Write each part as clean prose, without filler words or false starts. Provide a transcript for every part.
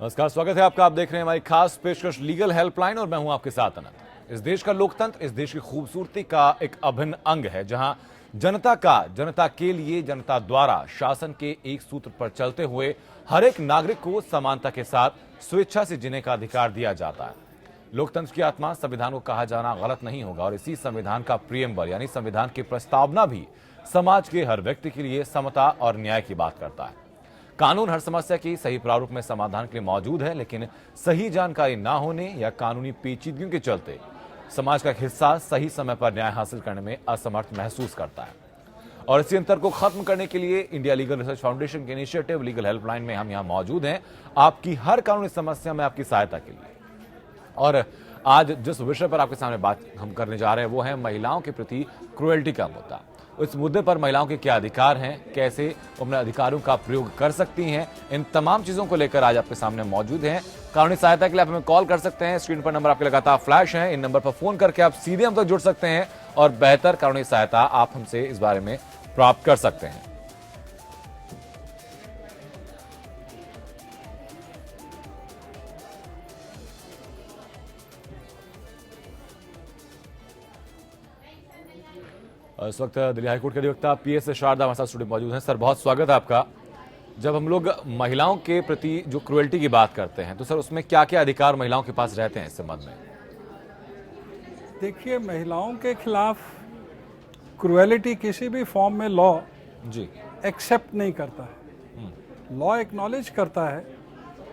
नमस्कार, स्वागत है आपका। आप देख रहे हैं हमारी खास पेशकश लीगल हेल्पलाइन और मैं हूं आपके साथ अनंत। इस देश का लोकतंत्र इस देश की खूबसूरती का एक अभिन्न अंग है, जहां जनता के लिए, जनता द्वारा शासन के एक सूत्र पर चलते हुए हर एक नागरिक को समानता के साथ स्वेच्छा से जीने का अधिकार दिया जाता है। लोकतंत्र की आत्मा संविधान को कहा जाना गलत नहीं होगा और इसी संविधान का प्रियम्बल यानी संविधान की प्रस्तावना भी समाज के हर व्यक्ति के लिए समता और न्याय की बात करता है। कानून हर समस्या की सही प्रारूप में समाधान के लिए मौजूद है, लेकिन सही जानकारी ना होने या कानूनी पेचीदगियों के चलते समाज का एक हिस्सा सही समय पर न्याय हासिल करने में असमर्थ महसूस करता है। और इसी अंतर को खत्म करने के लिए इंडिया लीगल रिसर्च फाउंडेशन के इनिशिएटिव लीगल हेल्पलाइन में हम यहाँ मौजूद हैं, आपकी हर कानूनी समस्या में आपकी सहायता के लिए। और आज जिस विषय पर आपके सामने बात हम करने जा रहे हैं वो है महिलाओं के प्रति क्रुएल्टी का मुद्दा। इस मुद्दे पर महिलाओं के क्या अधिकार हैं, कैसे अपने अधिकारों का प्रयोग कर सकती हैं, इन तमाम चीजों को लेकर आज आपके सामने मौजूद हैं। कानूनी सहायता के लिए आप हमें कॉल कर सकते हैं। स्क्रीन पर नंबर आपके लगातार फ्लैश हैं। इन नंबर पर फोन करके आप सीधे हम तक जुड़ सकते हैं और बेहतर कानूनी सहायता आप हमसे इस बारे में प्राप्त कर सकते हैं। इस वक्त दिल्ली हाईकोर्ट के अधिवक्ता पीएस शारदा हमारे साथ स्टूडियो मौजूद हैं। सर, बहुत स्वागत है आपका। जब हम लोग महिलाओं के प्रति जो क्रुएल्टी की बात करते हैं तो सर उसमें क्या क्या अधिकार महिलाओं के पास रहते हैं इस संबंध में? देखिए, महिलाओं के खिलाफ क्रुएलिटी किसी भी फॉर्म में लॉ जी एक्सेप्ट नहीं करता है। लॉ एक्नॉलेज करता है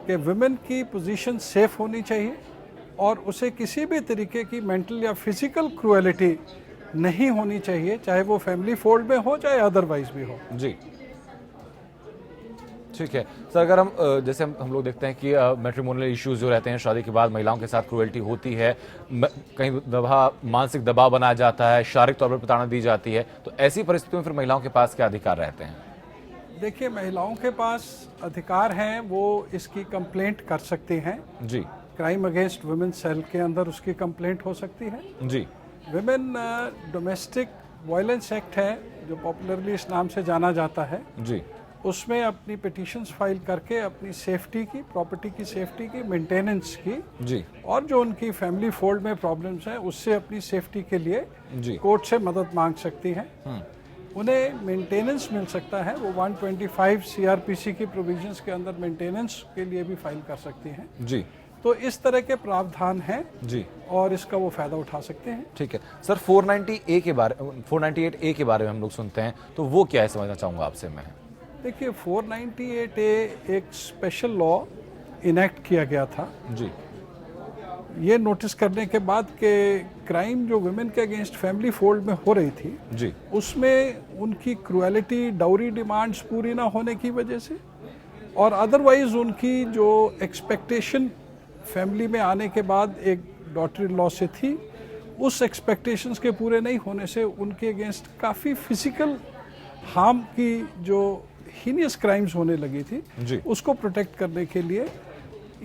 कि वुमेन की पोजीशन सेफ होनी चाहिए और उसे किसी भी तरीके की मेंटल या फिजिकल क्रुएलिटी नहीं होनी चाहिए, चाहे वो फैमिली फोल्ड में हो चाहे अदरवाइज भी हो। जी, ठीक है सर। अगर हम जैसे हम लोग देखते हैं कि मैट्रिमोनियल इश्यूज जो रहते हैं, शादी के बाद महिलाओं के साथ क्रुएल्टी होती है, कहीं मानसिक दबाव बनाया जाता है, शारीरिक तौर पर प्रताड़ना दी जाती है, तो ऐसी परिस्थितियों में फिर महिलाओं के पास क्या अधिकार रहते हैं? देखिए, महिलाओं के पास अधिकार हैं, वो इसकी कंप्लेंट कर सकती हैं। जी, क्राइम अगेंस्ट वुमेन सेल के अंदर उसकी कंप्लेंट हो सकती है। जी, विमेन डोमेस्टिक वायलेंस एक्ट है जो पॉपुलरली इस नाम से जाना जाता है, जी, उसमें अपनी पिटीशंस फाइल करके अपनी सेफ्टी की, प्रॉपर्टी की सेफ्टी की, मेंटेनेंस की, जी, और जो उनकी फैमिली फोल्ड में प्रॉब्लम्स हैं उससे अपनी सेफ्टी के लिए जी, कोर्ट से मदद मांग सकती हैं। उन्हें मेंटेनेंस मिल सकता है, वो 125 सीआरपीसी की प्रोविजंस के अंदर मेंटेनेंस के लिए भी फाइल कर सकती हैं। जी, तो इस तरह के प्रावधान हैं जी, और इसका वो फायदा उठा सकते हैं। ठीक है सर। 498A के बारे में हम लोग सुनते हैं, तो वो क्या है, समझना चाहूंगा आपसे मैं। देखिए, 498A एक स्पेशल लॉ इनेक्ट किया गया था जी, ये नोटिस करने के बाद कि क्राइम जो वुमेन के अगेंस्ट फैमिली फोल्ड में हो रही थी जी, उसमें उनकी क्रुएलिटी, डाउरी डिमांड्स पूरी ना होने की वजह से और अदरवाइज उनकी जो एक्सपेक्टेशन फैमिली में आने के बाद एक डॉटर इन लॉ से थी, उस एक्सपेक्टेशंस के पूरे नहीं होने से उनके अगेंस्ट काफ़ी फिजिकल हार्म की जो हीनियस क्राइम्स होने लगी थी जी, उसको प्रोटेक्ट करने के लिए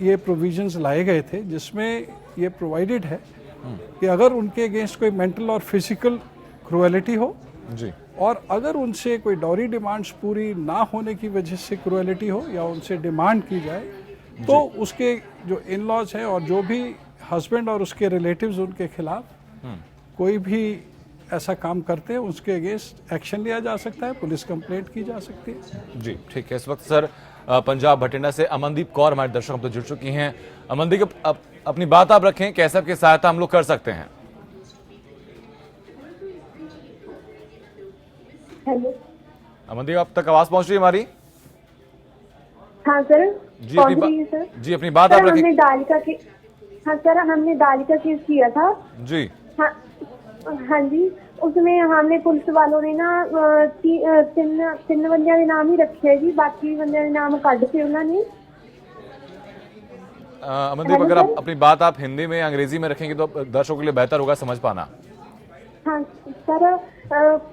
ये प्रोविजंस लाए गए थे, जिसमें ये प्रोवाइडेड है कि अगर उनके अगेंस्ट कोई मेंटल और फिजिकल क्रुएलिटी हो जी, और अगर उनसे कोई डॉरी डिमांड्स पूरी ना होने की वजह से क्रुएलिटी हो या उनसे डिमांड की जाए तो उसके जो इन लॉज हैं और जो भी हस्बैंड और उसके रिलेटिव्स उनके खिलाफ कोई भी ऐसा काम करते हैं उसके अगेंस्ट एक्शन लिया जा सकता है, पुलिस कंप्लेंट की जा सकती है। जी, ठीक है। इस वक्त सर पंजाब भटिंडा से अमनदीप कौर हमारे दर्शक हम तो जुड़ चुकी हैं। अमनदीप, अपनी बात आप रखें, कैसे आपकी सहायता हम लोग कर सकते हैं? हेलो अमनदीप, आप तक आवाज पहुंच रही है हमारी? हाँ सर, जी, पहुंच रही है सर। जी, अपनी बात सर, आप रखें। हमने दालिका के हाँ सर, हमने दालिका केस किया था। जी, हाँ हाँ जी, उसमें हमने पुलिस वालों ने ना ਤਿੰਨ ਬੰਦਿਆਂ ਦੇ ਨਾਮ ਹੀ ਰੱਖੇ ਜੀ, ਬਾਕੀ ਬੰਦਿਆਂ ਦੇ ਨਾਮ ਕੱਢ ਕੇ ਉਹਨਾਂ ने। अमनदीप, अगर आप अपनी बात आप हिंदी में या अंग्रेजी में रखेंगे तो दर्शकों के लिए बेहतर होगा समझ पाना। हाँ सर,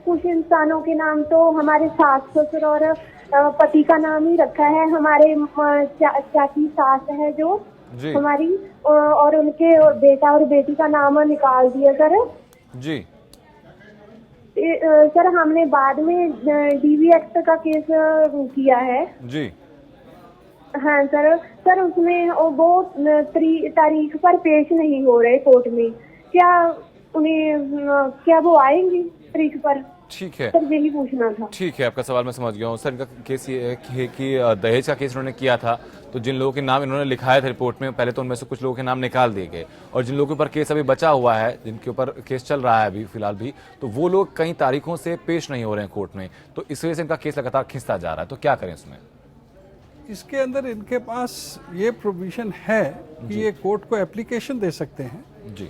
कुछ इंसानों के नाम तो हमारे सास ससुर और पति का नाम ही रखा है। हमारे चाची सास है जो जी, हमारी, और उनके बेटा और बेटी का नाम निकाल दिया सर। जी, सर, हमने बाद में डीवी एक्ट का केस किया है। जी, हाँ सर, सर उसमें वो तारीख पर पेश नहीं हो रहे कोर्ट में, क्या क्या वो आएंगे तारीख पर? ठीक है, सर यही पूछना था। ठीक है, आपका सवाल मैं समझ गया हूँ सर। इनका केस ये है कि दहेज का केस इन्होंने किया था, तो जिन लोगों के नाम इन्होंने लिखाए थे रिपोर्ट में, पहले तो उनमें से कुछ लोगों के नाम निकाल दिए गए, और जिन लोगों के ऊपर केस अभी बचा हुआ है, जिनके ऊपर केस चल रहा है अभी फिलहाल भी, तो वो लोग कई तारीखों से पेश नहीं हो रहे हैं कोर्ट में, तो इस वजह से इनका केस लगातार खिंचता जा रहा है। तो क्या करें इसमें? इसके अंदर इनके पास ये प्रोविजन है कि ये कोर्ट को एप्लीकेशन दे सकते हैं जी।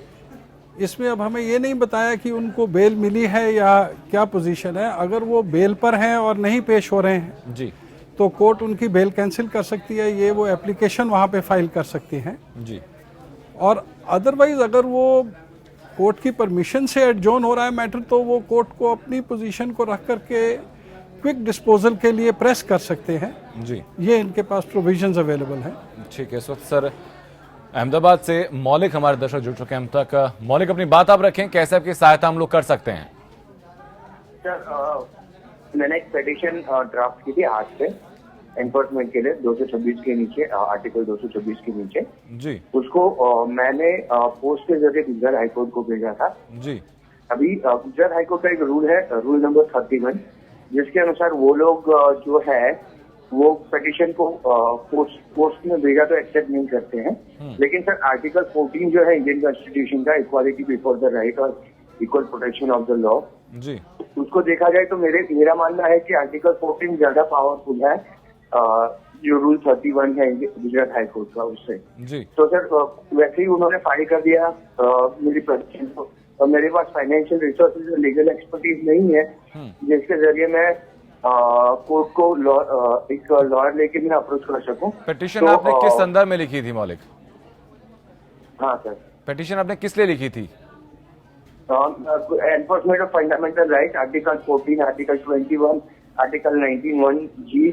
इसमें अब हमें ये नहीं बताया कि उनको बेल मिली है या क्या पोजीशन है। अगर वो बेल पर हैं और नहीं पेश हो रहे हैं जी तो कोर्ट उनकी बेल कैंसिल कर सकती है, ये वो एप्लीकेशन वहाँ पे फाइल कर सकती हैं। जी। और अदरवाइज अगर वो कोर्ट की परमिशन से एडजॉर्न हो रहा है मैटर, तो वो कोर्ट को अपनी पोजीशन को रख करके क्विक डिस्पोजल के लिए प्रेस कर सकते हैं जी। ये इनके पास प्रोविजंस अवेलेबल हैं। ठीक है, इस वक्त सर अहमदाबाद से मौलिक हमारे दर्शक जुड़ चुके हैं। हम तक मौलिक अपनी बात आप रखें, कैसे आपकी सहायता हम लोग कर सकते हैं? सर मैंने एक पेटिशन ड्राफ्ट की थी आज से एनफोर्समेंट के लिए 226 के नीचे, आर्टिकल 226 के नीचे जी। उसको मैंने पोस्ट के जरिए गुजरात हाईकोर्ट को भेजा था जी। अभी गुजरात हाईकोर्ट का एक रूल है, रूल नंबर 31, जिसके अनुसार वो लोग जो है वो पिटीशन को पोस्ट में भेजा तो एक्सेप्ट नहीं करते हैं। लेकिन सर आर्टिकल 14 जो है इंडियन कॉन्स्टिट्यूशन का, इक्वालिटी बिफोर द राइट और equal protection of the law, जी। उसको देखा जाए तो मेरा मानना है कि आर्टिकल 14 ज्यादा पावरफुल है जो रूल 31 है गुजरात हाईकोर्ट का उससे। जी। तो सर वैसे ही उन्होंने फाइल कर दिया मेरी पिटीशन को, और मेरे पास फाइनेंशियल रिसोर्सेज और लीगल एक्सपर्टीज नहीं है जिसके जरिए मैं कोर्ट को एक लॉयर लेके मैं अप्रोच कर सकूं। पिटीशन तो, आपने किस संदर्भ में लिखी थी मौलिक? हाँ सर, पिटीशन आपने किस लिए लिखी थी? Enforcement of fundamental right, article 14, article 21, article 19(1)(g)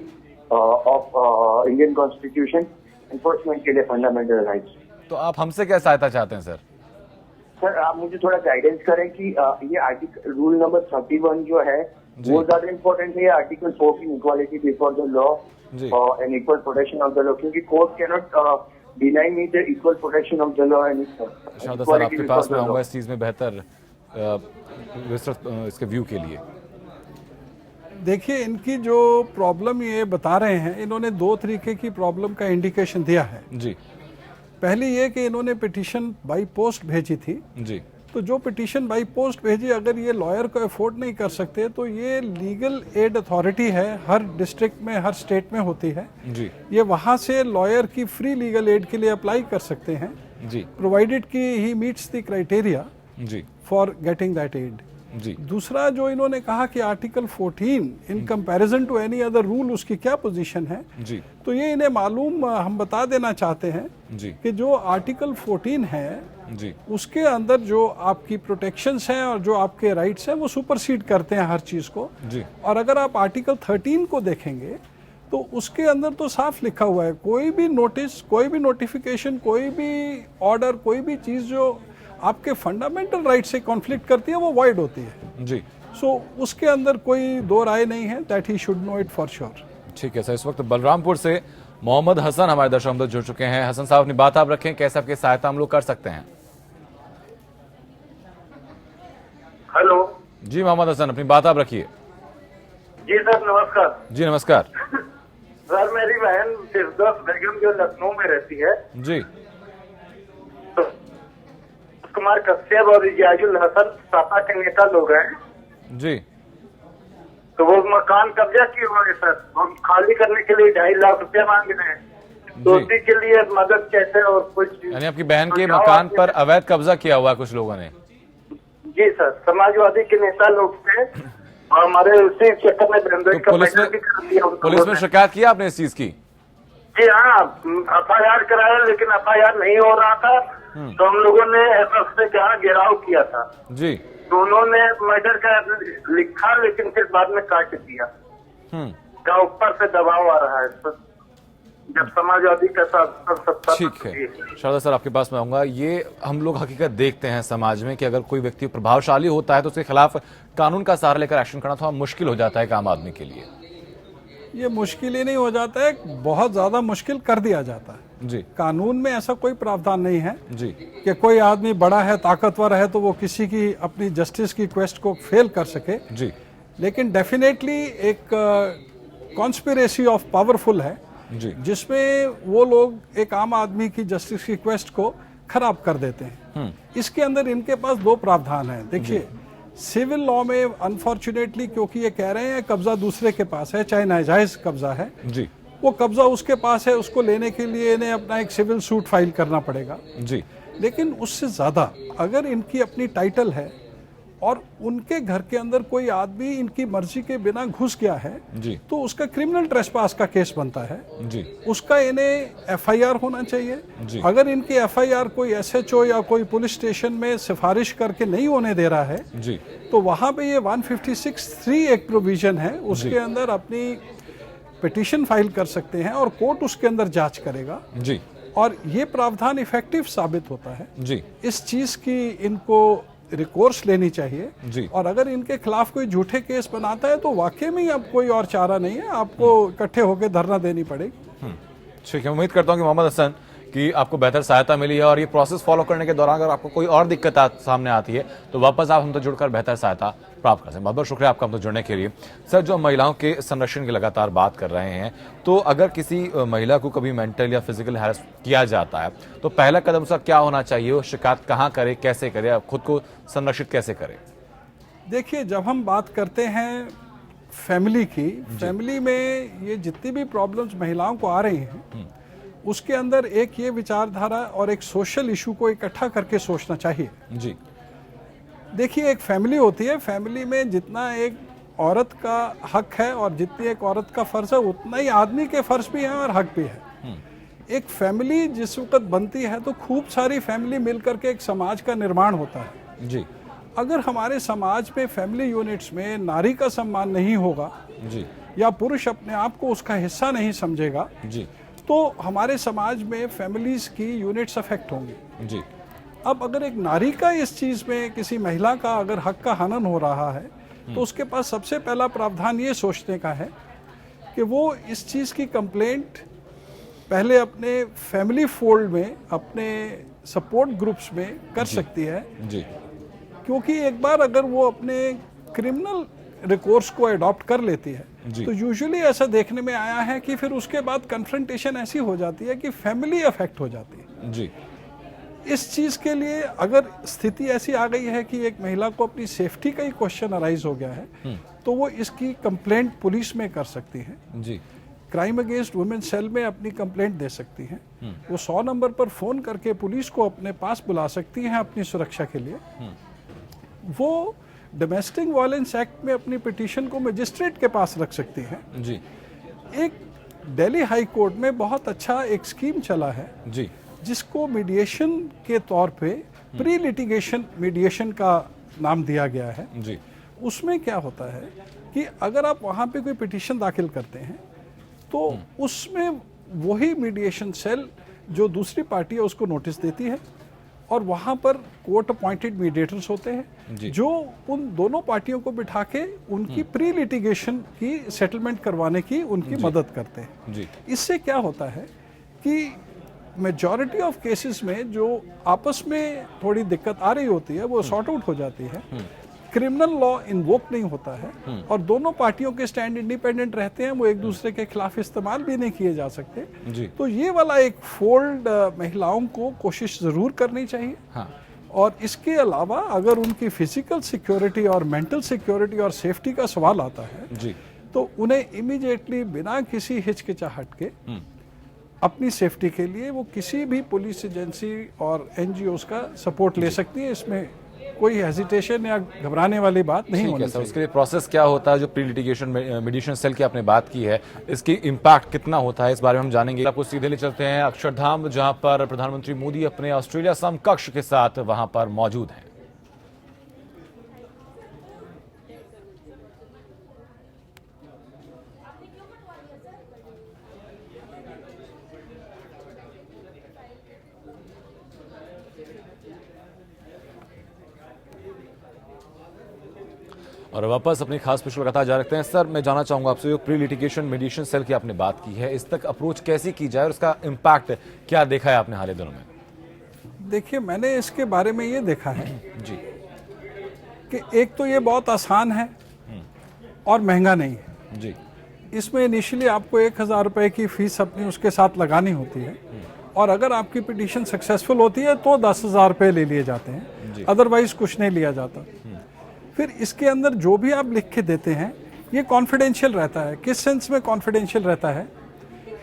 of Indian constitution, enforcement के लिए फंडामेंटल राइट्स। तो आप हमसे क्या सहायता चाहते हैं सर? सर आप मुझे थोड़ा गाइडेंस करें कि ये आर्टिकल रूल नंबर 31 जो है वो ज्यादा इम्पोर्टेंट है, article 14 equality before the law and equal protection of the law, क्योंकि court cannot deny me the equal protection of the law and sir आपके पास में आऊंगा इस चीज में बेहतर विस्तृत इसके व्यू के लिए। देखिए इनकी जो प्रॉब्लम ये बता रहे हैं, इन्होंने दो तरीके की प्रॉब्लम का इंडिकेशन दिया है जी। पहली ये कि इन्होंने पिटीशन बाई पोस्ट भेजी थी जी। तो जो पिटीशन बाई पोस्ट भेजी, अगर ये लॉयर को अफोर्ड नहीं कर सकते तो ये लीगल एड अथॉरिटी है, हर डिस्ट्रिक्ट में हर स्टेट में होती है जी। ये वहाँ से लॉयर की फ्री लीगल एड के लिए अप्लाई कर सकते हैं जी। प्रोवाइडेड कि ही मीट्स द क्राइटेरिया जी फॉर गेटिंग दैट एड। जी। दूसरा जो इन्होंने कहा कि article 14 in comparison to any other rule उसकी क्या पोजीशन है, जी। तो ये इन्हें मालूम हम बता देना चाहते हैं जी। कि जो आर्टिकल 14 है जी। उसके अंदर जो आपकी प्रोटेक्शंस हैं और जो आपके राइट्स हैं वो सुपरसीड करते हैं हर चीज को जी। और अगर आप आर्टिकल 13 को देखेंगे तो उसके अंदर तो साफ लिखा हुआ है कोई भी नोटिस, कोई भी नोटिफिकेशन, कोई भी ऑर्डर, कोई भी चीज जो आपके फंडामेंटल राइट से कॉन्फ्लिक्ट करती है वो वॉइड होती है जी। सो उसके अंदर कोई दो राय नहीं है, that he should know it for sure. ठीक है सर, इस वक्त बलरामपुर से मोहम्मद हसन हमारे दर्शक हम जुड़ चुके हैं। हसन साहब अपनी बात आप रखें, कैसे आपकी सहायता हम लोग कर सकते हैं? हेलो जी मोहम्मद हसन अपनी बात आप रखिए। जी सर नमस्कार। जी नमस्कार। सर मेरी बहन फिरदौस बेगम जो लखनऊ में रहती है जी। तो कुमार कश्यप और रियाजुल हसन सपा के नेता लोग हैं जी। तो वो मकान कब्जा किए हुए हैं सर, हम खाली करने के लिए 2.5 लाख रुपया मांग रहे हैं, तो उसी के लिए मदद कैसे और कुछ। यानी आपकी बहन के मकान पर अवैध कब्जा किया हुआ है कुछ लोगों ने? जी सर, समाजवादी के नेता लोग थे और हमारे उसी चक्कर में तो पुलिस में शिकायत किया आपने इस चीज की? जी हाँ, FIR कराया लेकिन FIR नहीं हो रहा था तो हम लोगों ने एसएस से कहा घेराव किया था जी। तो उन्होंने मर्डर का लिखा लेकिन फिर बाद में काट दिया। का ऊपर से दबाव आ रहा है जब समाजवादी का सत्ता। ठीक है शारदा सर आपके पास में आऊंगा। ये हम लोग हकीकत देखते हैं समाज में कि अगर कोई व्यक्ति प्रभावशाली होता है तो उसके खिलाफ कानून का सहारा लेकर एक्शन करना थोड़ा मुश्किल हो जाता है एक आम आदमी के लिए। ये मुश्किल ही नहीं हो जाता है, बहुत ज्यादा मुश्किल कर दिया जाता है। जी कानून में ऐसा कोई प्रावधान नहीं है जी कि कोई आदमी बड़ा है, ताकतवर है, तो वो किसी की अपनी जस्टिस की क्वेस्ट को फेल कर सके। जी लेकिन डेफिनेटली एक कॉन्स्पिरेसी ऑफ पावरफुल है जी जिसमें वो लोग एक आम आदमी की जस्टिस की क्वेस्ट को खराब कर देते हैं। इसके अंदर इनके पास दो प्रावधान हैं। देखिए, सिविल लॉ में अनफॉर्चुनेटली क्योंकि ये कह रहे हैं कब्जा दूसरे के पास है, चाहे नाजायज कब्जा है, जी वो कब्जा उसके पास है, उसको लेने के लिए इन्हें अपना एक सिविल सूट फाइल करना पड़ेगा। जी लेकिन उससे ज्यादा अगर इनकी अपनी टाइटल है और उनके घर के अंदर कोई आदमी इनकी मर्जी के बिना घुस गया है, जी तो उसका क्रिमिनल ट्रेसपास का केस बनता है। जी उसका इन्हें एफआईआर होना जी। चाहिए। अगर इनकी एफआईआर कोई एसएचओ या कोई पुलिस स्टेशन में सिफारिश करके नहीं होने दे रहा है, जी तो वहां पे ये 156(3) एक प्रोविजन है, उसके अंदर अपनी पिटीशन फाइल कर सकते हैं और कोर्ट उसके अंदर जांच करेगा। जी और ये प्रावधान इफेक्टिव साबित होता है। जी इस चीज की इनको रिकोर्स लेनी चाहिए। जी। और अगर इनके खिलाफ कोई झूठे केस बनाता है तो वाकई में अब कोई और चारा नहीं है, आपको इकट्ठे होकर धरना देनी पड़ेगी। ठीक है, उम्मीद करता हूं कि मोहम्मद हसन कि आपको बेहतर सहायता मिली है और ये प्रोसेस फॉलो करने के दौरान अगर आपको कोई और दिक्कत सामने आती है तो वापस आप हमसे जुड़कर बेहतर सहायता प्राप्त कर सकते हैं। बहुत बहुत शुक्रिया आपका हमसे जुड़ने के लिए। सर, जो महिलाओं के संरक्षण की लगातार बात कर रहे हैं, तो अगर किसी महिला को कभी मेंटल या फिजिकल हैरेस किया जाता है तो पहला कदम उसका क्या होना चाहिए? वो शिकायत कहाँ करे, कैसे करे, खुद को संरक्षित कैसे करे? देखिए, जब हम बात करते हैं फैमिली की, फैमिली में ये जितनी भी प्रॉब्लम्स महिलाओं को आ रही हैं उसके अंदर एक ये विचारधारा और एक सोशल इशू को इकट्ठा करके सोचना चाहिए। जी देखिए, एक फैमिली होती है, फैमिली में जितना एक औरत का हक है और जितनी एक औरत का फर्ज है उतना ही आदमी के फर्ज भी है और हक भी है। एक फैमिली जिस वक्त बनती है तो खूब सारी फैमिली मिलकर के एक समाज का निर्माण होता है। जी अगर हमारे समाज में फैमिली यूनिट्स में नारी का सम्मान नहीं होगा जी या पुरुष अपने आप को उसका हिस्सा नहीं समझेगा जी तो हमारे समाज में फैमिलीज की यूनिट्स अफेक्ट होंगी। जी अब अगर एक नारी का इस चीज में, किसी महिला का अगर हक का हनन हो रहा है तो उसके पास सबसे पहला प्रावधान ये सोचने का है कि वो इस चीज की कंप्लेंट पहले अपने फैमिली फोल्ड में, अपने सपोर्ट ग्रुप्स में कर सकती है। जी क्योंकि एक बार अगर वो अपने क्रिमिनल रिकोर्स को अडॉप्ट कर लेती है जी। तो यूजुअली ऐसा देखने में आया है कि फिर उसके बाद कन्फ्रंटेशन ऐसी हो जाती है कि फैमिली अफेक्ट हो जाती है। जी इस चीज के लिए अगर स्थिति ऐसी आ गई है कि एक महिला को अपनी सेफ्टी का ही क्वेश्चन अराइज हो गया है तो वो इसकी कंप्लेंट पुलिस में कर सकती है। जी क्राइम अगेंस्ट वुमेन सेल में अपनी कंप्लेंट दे सकती हैं। वो 100 नंबर पर फोन करके पुलिस को अपने पास बुला सकती हैं अपनी सुरक्षा के लिए। वो डोमेस्टिक वायलेंस एक्ट में अपनी पिटीशन को मजिस्ट्रेट के पास रख सकती हैं। जी एक दिल्ली हाई कोर्ट में बहुत अच्छा एक स्कीम चला है जी जिसको मीडिएशन के तौर पे प्री लिटिगेशन मीडिएशन का नाम दिया गया है। जी उसमें क्या होता है कि अगर आप वहाँ पे कोई पिटीशन दाखिल करते हैं तो उसमें वही मीडिएशन सेल जो दूसरी पार्टी है उसको नोटिस देती है और वहाँ पर कोर्ट अपॉइंटेड मीडिएटर्स होते हैं जो उन दोनों पार्टियों को बिठा के उनकी प्री लिटिगेशन की सेटलमेंट करवाने की उनकी मदद करते हैं। जी इससे क्या होता है कि मेजॉरिटी ऑफ केसेस में जो आपस में थोड़ी दिक्कत आ रही होती है वो सॉर्ट आउट हो जाती है। क्रिमिनल लॉ इन्वोक नहीं होता है और दोनों पार्टियों के स्टैंड इंडिपेंडेंट रहते हैं, वो एक दूसरे के खिलाफ इस्तेमाल भी नहीं किए जा सकते। जी तो ये वाला एक फोल्ड महिलाओं को कोशिश जरूर करनी चाहिए। हाँ और इसके अलावा अगर उनकी फिजिकल सिक्योरिटी और मेंटल सिक्योरिटी और सेफ्टी का सवाल आता है जी तो उन्हें इमीडिएटली बिना किसी हिचकिचाहट के अपनी सेफ्टी के लिए वो किसी भी पुलिस एजेंसी और एनजीओज का सपोर्ट ले सकती है। इसमें कोई हेजिटेशन या घबराने वाली बात नहीं होनी सर, चाहिए। उसके लिए प्रोसेस क्या होता है? जो प्री लिटिगेशन मीडिएशन सेल की आपने बात की है, इसकी इम्पैक्ट कितना होता है, इस बारे में हम जानेंगे। आपको सीधे ले चलते हैं अक्षरधाम, जहां पर प्रधानमंत्री मोदी अपने ऑस्ट्रेलिया समकक्ष के साथ वहां पर मौजूद हैं। और वापस अपनी खास पिछले लगातार जा रखते हैं। सर, मैं जानना चाहूंगा आपसे, जो प्री लिटिगेशन मीडिएशन सेल की आपने बात की है, इस तक अप्रोच कैसी की जाए और उसका इम्पैक्ट क्या देखा है आपने हाल ही दिनों में? देखिए, मैंने इसके बारे में ये देखा है जी कि एक तो ये बहुत आसान है और महंगा नहीं है। जी इसमें इनिशियली आपको 1,000 रुपए की फीस अपनी उसके साथ लगानी होती है, और अगर आपकी पिटीशन सक्सेसफुल होती है तो 10,000 रुपए ले लिए जाते हैं, अदरवाइज कुछ नहीं लिया जाता। फिर इसके अंदर जो भी आप लिख के देते हैं ये कॉन्फिडेंशियल रहता है। किस सेंस में कॉन्फिडेंशियल रहता है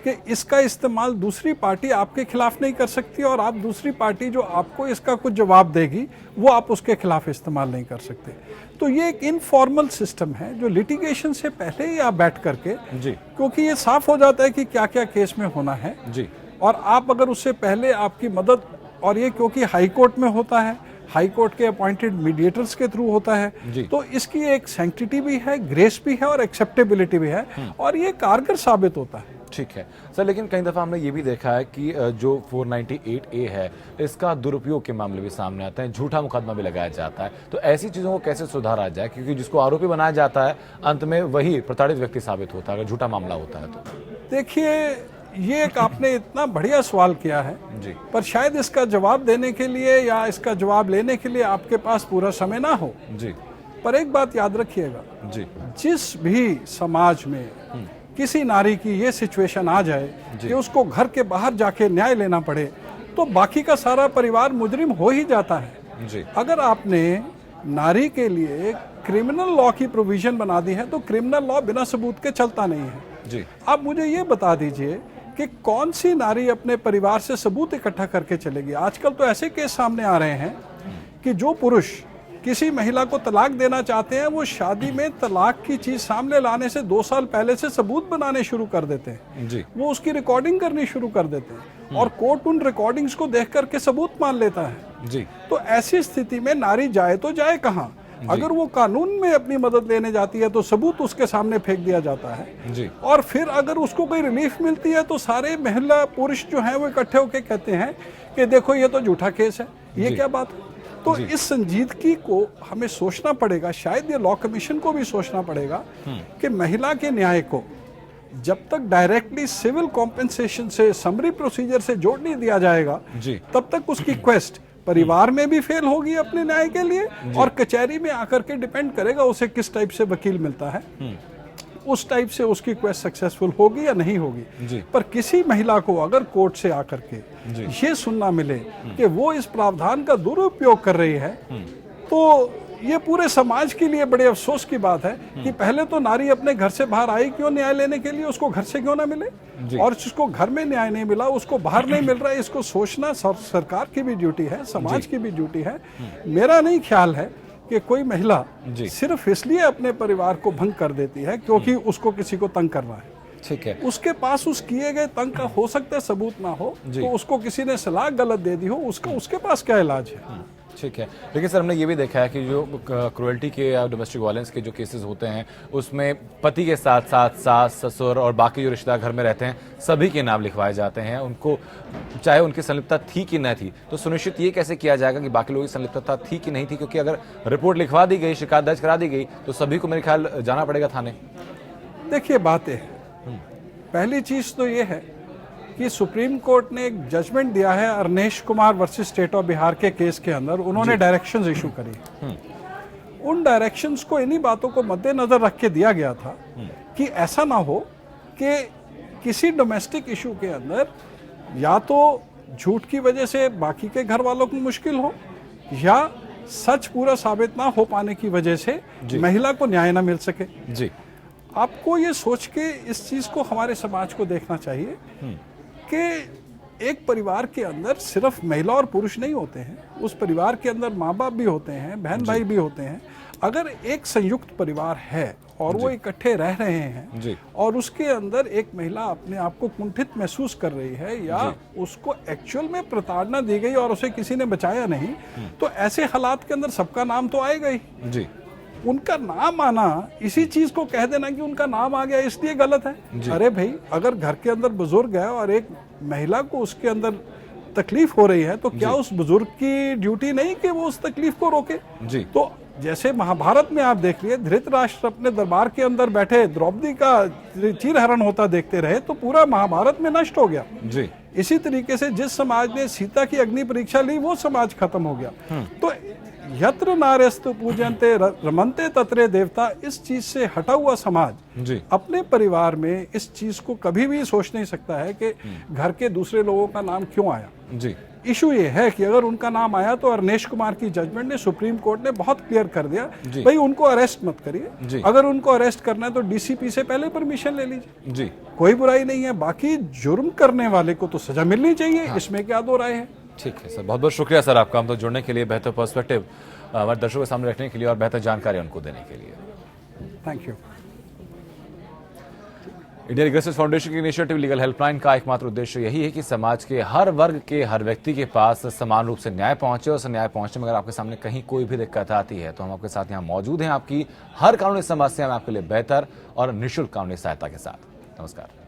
कि इसका इस्तेमाल दूसरी पार्टी आपके खिलाफ नहीं कर सकती, और आप दूसरी पार्टी जो आपको इसका कुछ जवाब देगी वो आप उसके खिलाफ इस्तेमाल नहीं कर सकते। तो ये एक इनफॉर्मल सिस्टम है जो लिटिगेशन से पहले ही आप बैठ करके, जी क्योंकि ये साफ हो जाता है कि क्या क्या केस में होना है, जी और आप अगर उससे पहले आपकी मदद, और ये क्योंकि हाई कोर्ट में होता है, हाई कोर्ट के अपॉइंटेड मीडिएटर्स के थ्रू होता है, तो इसकी एक सैंक्टिटी भी है, ग्रेस भी है और एक्सेप्टेबिलिटी भी है, और ये कारगर साबित होता है। ठीक है सर, लेकिन कई दफ़ा हमने ये भी देखा है कि जो 498A है इसका दुरुपयोग के मामले भी सामने आते हैं, झूठा मुकदमा भी लगाया जाता है। तो ऐसी चीज़ों को कैसे सुधारा जाए, क्योंकि जिसको आरोपी बनाया जाता है अंत में वही प्रताड़ित व्यक्ति साबित होता है अगर झूठा मामला होता है तो? देखिए, ये एक आपने इतना बढ़िया सवाल किया है जी, पर शायद इसका जवाब देने के लिए या इसका जवाब लेने के लिए आपके पास पूरा समय ना हो। जी पर एक बात याद रखिएगा, जी जिस भी समाज में किसी नारी की ये सिचुएशन आ जाए कि उसको घर के बाहर जाके न्याय लेना पड़े, तो बाकी का सारा परिवार मुजरिम हो ही जाता है। जी अगर आपने नारी के लिए क्रिमिनल लॉ की प्रोविजन बना दी है तो क्रिमिनल लॉ बिना सबूत के चलता नहीं है। जी आप मुझे ये बता दीजिए कि कौन सी नारी अपने परिवार से सबूत इकट्ठा करके चलेगी? आजकल तो ऐसे केस सामने आ रहे हैं कि जो पुरुष किसी महिला को तलाक देना चाहते हैं वो शादी में तलाक की चीज सामने लाने से 2 साल पहले से सबूत बनाने शुरू कर देते हैं। जी वो उसकी रिकॉर्डिंग करनी शुरू कर देते हैं और कोर्ट उन रिकॉर्डिंग्स को देख करके सबूत मान लेता है। जी तो ऐसी स्थिति में नारी जाए तो जाए कहाँ? अगर वो कानून में अपनी मदद लेने जाती है तो सबूत उसके सामने फेंक दिया जाता है। जी और फिर अगर उसको कोई रिलीफ मिलती है तो सारे महिला पुरुष जो हैं वो इकट्ठे होकर कहते हैं कि देखो ये तो झूठा केस है, ये क्या बात है? तो इस संजीदगी को हमें सोचना पड़ेगा, शायद ये लॉ कमीशन को भी सोचना पड़ेगा कि महिला के न्याय को जब तक डायरेक्टली सिविल कॉम्पेंसेशन से, समरी प्रोसीजर से जोड़ नहीं दिया जाएगा, तब तक उसकी क्वेस्ट परिवार में भी फेल होगी अपने न्याय के लिए, और कचहरी में आकर के डिपेंड करेगा उसे किस टाइप से वकील मिलता है, उस टाइप से उसकी क्वेस्ट सक्सेसफुल होगी या नहीं होगी। पर किसी महिला को अगर कोर्ट से आकर के ये सुनना मिले कि वो इस प्रावधान का दुरुपयोग कर रही है, तो ये पूरे समाज के लिए बड़े अफसोस की बात है कि पहले तो नारी अपने घर से बाहर आई क्यों न्याय लेने के लिए, उसको घर से क्यों ना मिले, और जिसको घर में न्याय नहीं मिला उसको बाहर नहीं मिल रहा है। इसको सोचना सरकार की भी ड्यूटी है, समाज की भी ड्यूटी है। मेरा नहीं ख्याल है कि कोई महिला सिर्फ इसलिए अपने परिवार को भंग कर देती है क्योंकि उसको किसी को तंग करना है। ठीक है, उसके पास उस किए गए तंग का हो सकता है सबूत ना हो, तो उसको किसी ने सलाह गलत दे दी हो, उसका उसके पास क्या इलाज है? ठीक है। लेकिन सर, हमने ये भी देखा है कि जो क्रुएल्टी के या डोमेस्टिक वायलेंस के जो केसेस होते हैं उसमें पति के साथ साथ सास, ससुर और बाकी जो रिश्तेदार घर में रहते हैं सभी के नाम लिखवाए जाते हैं, उनको चाहे उनकी संलिप्तता थी कि न थी। तो सुनिश्चित ये कैसे किया जाएगा कि बाकी लोगों की संलिप्तता थी कि नहीं थी? क्योंकि अगर रिपोर्ट लिखवा दी गई, शिकायत दर्ज करा दी गई, तो सभी को मेरे ख्याल जाना पड़ेगा थाने। देखिए, बातें है, पहली चीज तो ये है कि सुप्रीम कोर्ट ने एक जजमेंट दिया है Arnesh Kumar versus state of Bihar के केस के अंदर। उन्होंने डायरेक्शंस इशू करी। उन डायरेक्शंस को, इन्हीं बातों को मद्देनजर रख के दिया गया था कि ऐसा ना हो कि किसी डोमेस्टिक इशू के अंदर या तो झूठ की वजह से बाकी के घर वालों को मुश्किल हो, या सच पूरा साबित ना हो पाने की वजह से महिला को न्याय ना मिल सके। जी, आपको ये सोच के इस चीज को हमारे समाज को देखना चाहिए कि एक परिवार के अंदर सिर्फ महिला और पुरुष नहीं होते हैं, उस परिवार के अंदर माँ बाप भी होते हैं, बहन भाई भी होते हैं। अगर एक संयुक्त परिवार है और वो इकट्ठे रह रहे हैं और उसके अंदर एक महिला अपने आप को कुंठित महसूस कर रही है या उसको एक्चुअल में प्रताड़ना दी गई और उसे किसी ने बचाया नहीं, तो ऐसे हालात के अंदर सबका नाम तो आएगा ही। जी, उनका नाम आना, इसी चीज को कह देना कि उनका नाम आ गया इसलिए गलत है। अरे भाई, अगर घर के अंदर बुजुर्ग है और एक महिला को उसके अंदर तकलीफ हो रही है तो क्या उस बुजुर्ग की ड्यूटी नहीं कि वो उस तकलीफ को रोके? जी। तो जैसे महाभारत में आप देख लिए धृतराष्ट्र अपने दरबार के अंदर बैठे द्रौपदी का चीरहरण होता देखते रहे तो पूरा महाभारत में नष्ट हो गया। जी। इसी तरीके से जिस समाज ने सीता की अग्नि परीक्षा ली वो समाज खत्म हो गया। तो यत्र नार्यस्तु पूजन्ते रमन्ते तत्रे देवता, इस चीज से हटा हुआ समाज जी। अपने परिवार में इस चीज को कभी भी सोच नहीं सकता है कि घर के दूसरे लोगों का नाम क्यों आया। जी। इशू ये है कि अगर उनका नाम आया तो अरनेश कुमार की जजमेंट ने, सुप्रीम कोर्ट ने बहुत क्लियर कर दिया, भाई उनको अरेस्ट मत करिए, अगर उनको अरेस्ट करना है तो डीसीपी से पहले परमिशन ले लीजिए। जी। कोई बुराई नहीं है, बाकी जुर्म करने वाले को तो सजा मिलनी चाहिए। हाँ। इसमें क्या दो राय है। ठीक है सर, बहुत बहुत शुक्रिया सर आपका, हम तो जुड़ने के लिए, बेहतर पर्सपेक्टिव हमारे दर्शकों के सामने रखने के लिए और बेहतर जानकारी उनको देने के लिए। Thank you. Indian legal service foundation की इनिशिएटिव लीगल हेल्पलाइन का एकमात्र उद्देश्य यही है कि समाज के हर वर्ग के हर व्यक्ति के पास समान रूप से न्याय पहुंचे, और न्याय पहुंचने में अगर आपके सामने कहीं कोई भी दिक्कत आती है तो हम आपके साथ यहाँ मौजूद हैं, आपकी हर कानूनी समस्या में आपके लिए बेहतर और निःशुल्क कानूनी सहायता के साथ। नमस्कार।